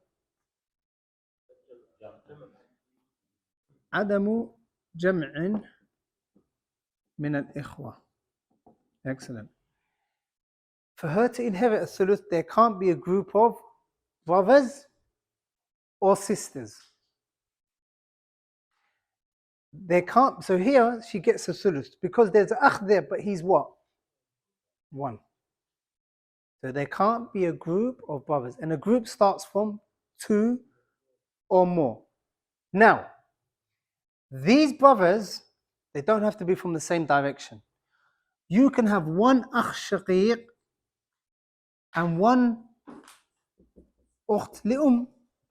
عدم جمع من الإخوة. Excellent. For her to inherit a thuluth, there can't be a group of brothers or sisters. There can't. So here she gets a thuluth because there's an akh there, but he's what? 1. So there can't be a group of brothers, and a group starts from 2 or more. Now, these brothers, they don't have to be from the same direction. You can have one akh shaqiq and one ukht li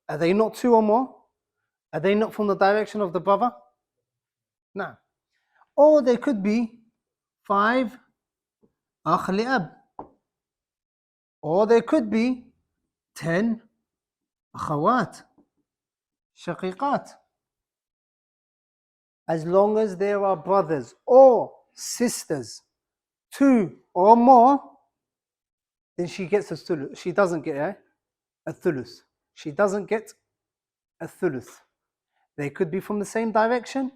Are they not 2 or more? Are they not from the direction of the brother? No. Or they could be 5 أخ لأب. Or there could be 10 أخوات شقيقات. As long as there are brothers or sisters, 2 or more, then she gets a thuluth. She doesn't get a thuluth. She doesn't get a thuluth. They could be from the same direction.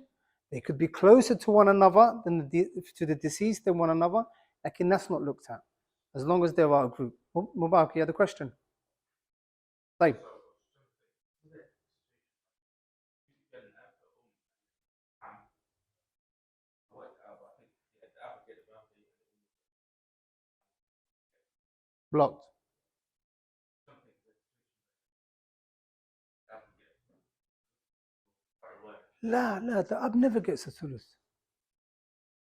They could be closer to one another to the deceased than one another. Again, that's not looked at. As long as there are a group. Mubarak, you had a question? Right. Blocked. La, the ab never gets a thuluth.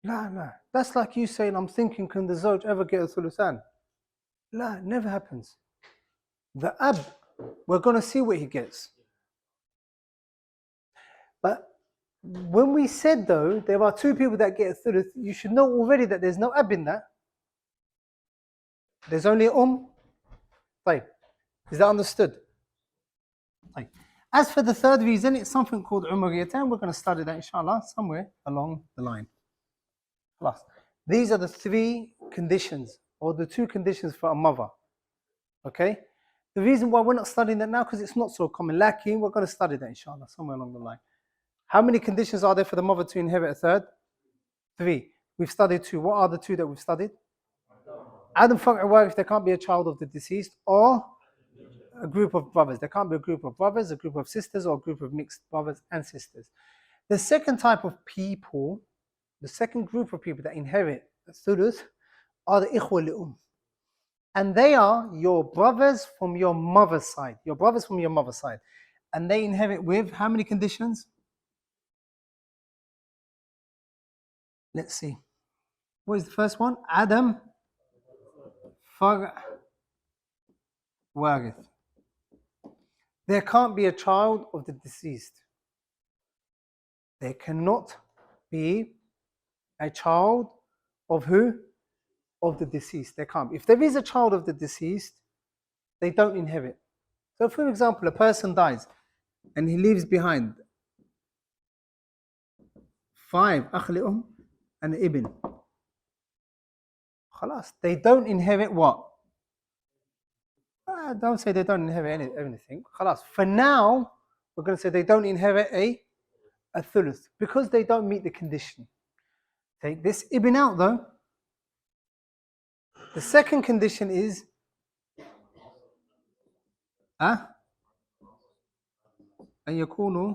La. That's like you saying, I'm thinking, can the Zawj ever get a thuluthan? La, never happens. The ab, we're going to see what he gets. But when we said, though, there are 2 people that get a thuluth, you should know already that there's no ab in that. There's only Right. Is that understood? Right. As for the third reason, it's something called Umariyatan. We're going to study that, inshallah, somewhere along the line. Plus, these are the 3 conditions, or the 2 conditions for a mother. Okay? The reason why we're not studying that now, because it's not so common. Lakin, we're going to study that, inshallah, somewhere along the line. How many conditions are there for the mother to inherit a third? 3. We've studied 2. What are the 2 that we've studied? Adam Far'awar, if there can't be a child of the deceased, or a group of brothers. There can't be a group of brothers, a group of sisters, or a group of mixed brothers and sisters. The second type of people, the second group of people that inherit a thuluth are the ikhwa li'um. And they are your brothers from your mother's side. Your brothers from your mother's side. And they inherit with how many conditions? Let's see. What is the first one? Adam Far' Warith. There can't be a child of the deceased. There cannot be a child of who? Of the deceased. There can't be. If there is a child of the deceased, they don't inherit. So, for example, a person dies and he leaves behind 5 akhli'um and ibn. Khalas. They don't inherit what? Don't say they don't inherit anything. Khalas. For now, we're going to say they don't inherit a thuluth because they don't meet the condition. Take this ibn out though. The second condition is أن يكونوا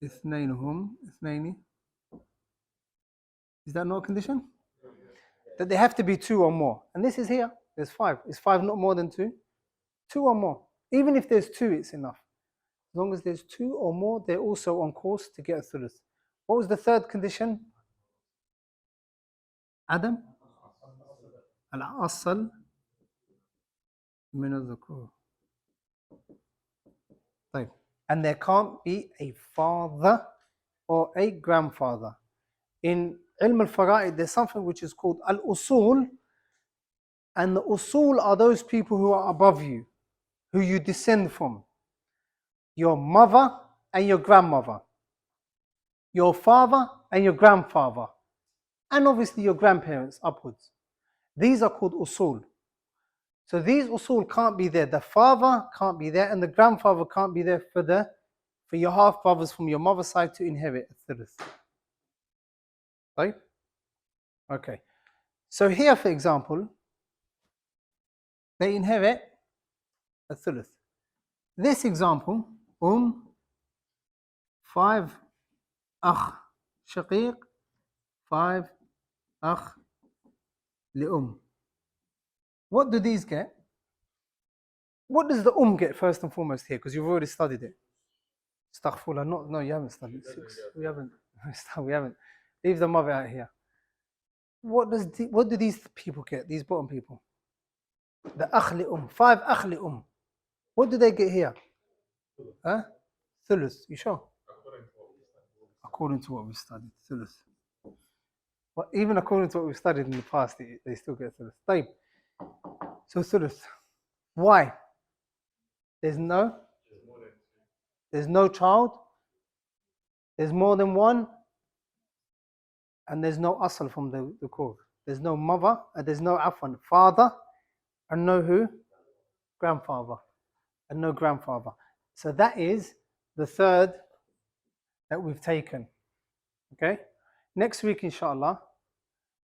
اثنين. Is that not a condition? That they have to be 2 or more. And this is here. There's 5. Is 5 not more than 2? 2 or more. Even if there's 2, it's enough. As long as there's 2 or more, they're also on course to get a thuluth. What was the third condition? Adam? Al-asal min al-dhukur. And there can't be a father or a grandfather. In Ilm al-Fara'id, there's something which is called al-usul. And the usul are those people who are above you, who you descend from. Your mother and your grandmother. Your father and your grandfather. And obviously your grandparents upwards. These are called usul. So these usul can't be there. The father can't be there and the grandfather can't be there for your half brothers from your mother's side to inherit a thuluth. Right? Okay. So here, for example, they inherit a thuluth. This example, 5 akh shaqiq, 5 akh li What do these get? What does the get first and foremost here? Because you've already studied it. Astaghfirullah. No, you haven't studied 6. We haven't. Leave the mother out here. What do these people get? These bottom people. The akh li 5 akh li What do they get here? Thuluth. You sure? According to what we studied. Thuluth. But even according to what we've studied in the past, they still get thuluth. طيب. So thuluth. Why? There's no child, there's more than one, and there's no asl from the core. There's no mother, and there's no afwan, father, and no who? Grandfather, and no grandfather. So that is the third that we've taken. Okay? Next week, inshallah,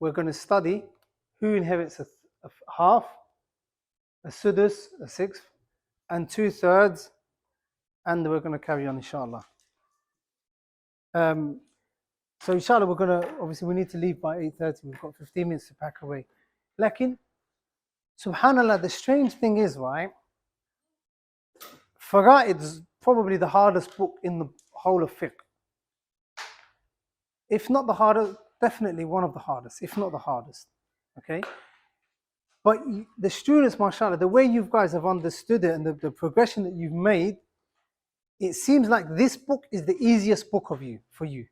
we're going to study who inherits a half, a sudus, a sixth, and 2/3, and we're going to carry on, inshallah. So inshallah, we're going to, obviously we need to leave by 8:30. We've got 15 minutes to pack away. Lakin, subhanallah, the strange thing is, right, Fara'id is probably the hardest book in the whole of fiqh. If not the hardest, definitely one of the hardest, if not the hardest. Okay? But the students, mashallah, the way you guys have understood it and the progression that you've made, it seems like this book is the easiest book for you.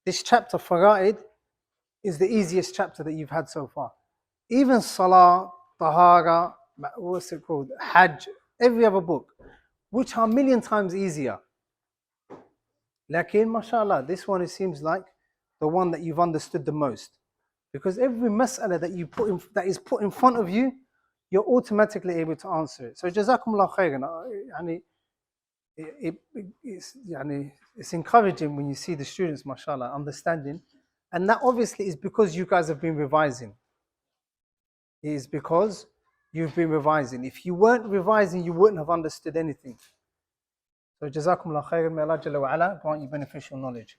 This chapter, Fara'id, is the easiest chapter that you've had so far. Even Salah, Tahara, what's it called? Hajj, every other book, which are a million times easier. Lakin, mashallah, this one, it seems like the one that you've understood the most. Because every mas'ala that is put in front of you, you're automatically able to answer it. So, jazakumullah khairan. It's encouraging when you see the students, mashallah, understanding. And that obviously is because you guys have been revising. It is because you've been revising. If you weren't revising, you wouldn't have understood anything. So, jazakumullah khairan. May Allah Jalla wa Ala grant you beneficial knowledge.